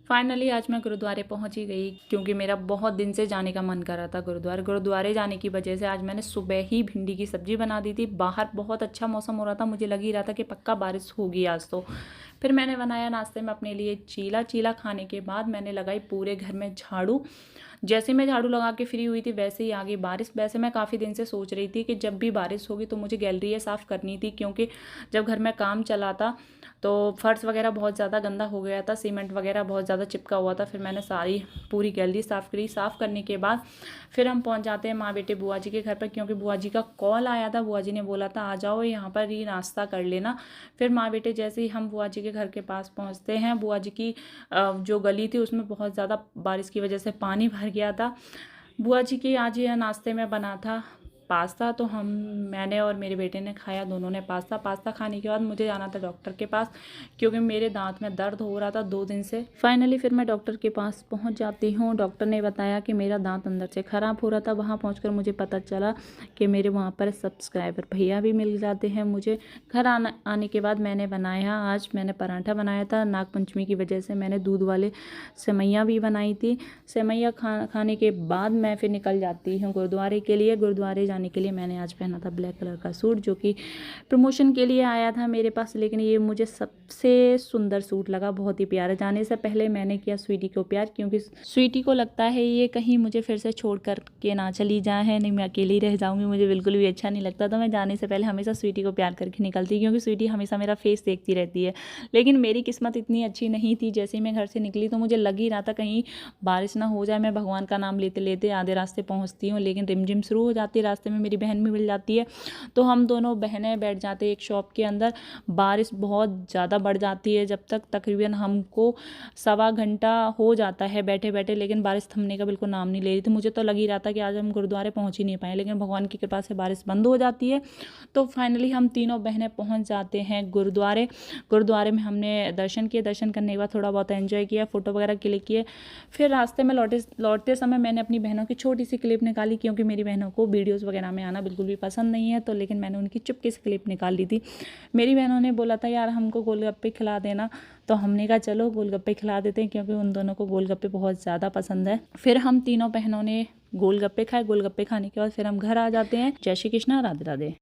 Finally आज मैं गुरुद्वारे पहुंच ही गई, क्योंकि मेरा बहुत दिन से जाने का मन कर रहा था गुरुद्वारे जाने की वजह से आज मैंने सुबह ही भिंडी की सब्जी बना दी थी। बाहर बहुत अच्छा मौसम हो रहा था, मुझे लग ही रहा था कि पक्का बारिश होगी आज तो। फिर मैंने बनाया नाश्ते में अपने लिए चीला खाने के बाद मैंने लगाई पूरे घर में झाड़ू। जैसे मैं झाड़ू लगा के फ्री हुई थी वैसे ही आ गई बारिश। वैसे मैं काफ़ी दिन से सोच रही थी कि जब भी बारिश होगी तो मुझे गैलरी साफ़ करनी थी, क्योंकि जब घर में काम चला था तो फर्श वगैरह बहुत ज़्यादा गंदा हो गया था, सीमेंट वगैरह बहुत ज़्यादा चिपका हुआ था। फिर मैंने सारी पूरी गैलरी साफ़ करी। साफ़ करने के बाद फिर हम पहुंच जाते हैं माँ बेटे बुआ जी के घर पर, क्योंकि बुआ जी का कॉल आया था। बुआ जी ने बोला था आ जाओ यहाँ पर ही नाश्ता कर लेना। फिर माँ बेटे जैसे ही हम बुआ जी के घर के पास पहुँचते हैं, बुआ जी की जो गली थी उसमें बहुत ज़्यादा बारिश की वजह से पानी भर गया था। बुआ जी के आज यह नाश्ते में बना था पास्ता, तो मैंने और मेरे बेटे ने खाया, दोनों ने पास्ता खाने के बाद मुझे जाना था डॉक्टर के पास, क्योंकि मेरे दांत में दर्द हो रहा था 2 दिन से। फाइनली फिर मैं डॉक्टर के पास पहुंच जाती हूं। डॉक्टर ने बताया कि मेरा दांत अंदर से ख़राब हो रहा था। वहां पहुंचकर मुझे पता चला कि मेरे वहां पर सब्सक्राइबर भैया भी मिल जाते हैं मुझे। घर आने के बाद मैंने पराठा बनाया था। नागपंचमी की वजह से मैंने दूध वाले सेवैयाँ भी बनाई थी। सेवैयाँ खाने के बाद मैं फिर निकल जाती हूँ गुरुद्वारे के लिए। गुरुद्वारे जाने के लिए मैंने आज पहना था ब्लैक कलर का सूट, जो कि प्रमोशन के लिए आया था मेरे पास, लेकिन ये मुझे सबसे सुंदर सूट लगा, बहुत ही प्यारा। जाने से पहले मैंने किया स्वीटी को प्यार, क्योंकि स्वीटी को लगता है ये कहीं मुझे फिर से छोड़ कर के ना चली जाए, नहीं मैं अकेली रह जाऊंगी, मुझे बिल्कुल भी अच्छा नहीं लगता। तो मैं जाने से पहले हमेशा स्वीटी को प्यार करके निकलती, क्योंकि स्वीटी हमेशा मेरा फेस देखती रहती है। लेकिन मेरी किस्मत इतनी अच्छी नहीं थी। जैसे ही मैं घर से निकली तो मुझे लग ही रहा था कहीं बारिश ना हो जाए। मैं भगवान का नाम लेते लेते आधे रास्ते पहुंचती हूँ, लेकिन रिमझिम शुरू हो जाती है। रास्ते में मेरी बहन भी मिल जाती है, तो हम दोनों बहनें बैठ जाते हैं एक शॉप के अंदर। बारिश बहुत ज़्यादा बढ़ जाती है, जब तक तकरीबन हमको 1.25 घंटा हो जाता है बैठे बैठे, लेकिन बारिश थमने का बिल्कुल नाम नहीं ले रही थी। मुझे तो लग ही रहा था कि आज हम गुरुद्वारे पहुंच ही नहीं पाए, लेकिन भगवान की कृपा से बारिश बंद हो जाती है। तो फाइनली हम तीनों बहनें पहुंच जाते हैं गुरुद्वारे में हमने दर्शन किए। दर्शन करने के बाद थोड़ा बहुत एंजॉय किया, फ़ोटो वगैरह क्लिक किए। फिर रास्ते में लौटते समय मैंने अपनी बहनों की छोटी सी क्लिप निकाली, क्योंकि मेरी बहनों को वीडियोस वगैरह में आना बिल्कुल भी पसंद नहीं है, तो लेकिन मैंने उनकी चुपके से क्लिप निकाल ली थी। मेरी बहनों ने बोला था यार हमको गोलगप्पे खिला देना, तो हमने कहा चलो गोलगप्पे खिला देते हैं, क्योंकि उन दोनों को गोलगप्पे बहुत ज़्यादा पसंद है। फिर हम तीनों बहनों ने गोलगप्पे खाए। गोलगप्पे खाने के बाद फिर हम घर आ जाते हैं। जय श्री कृष्णा, राधे राधे।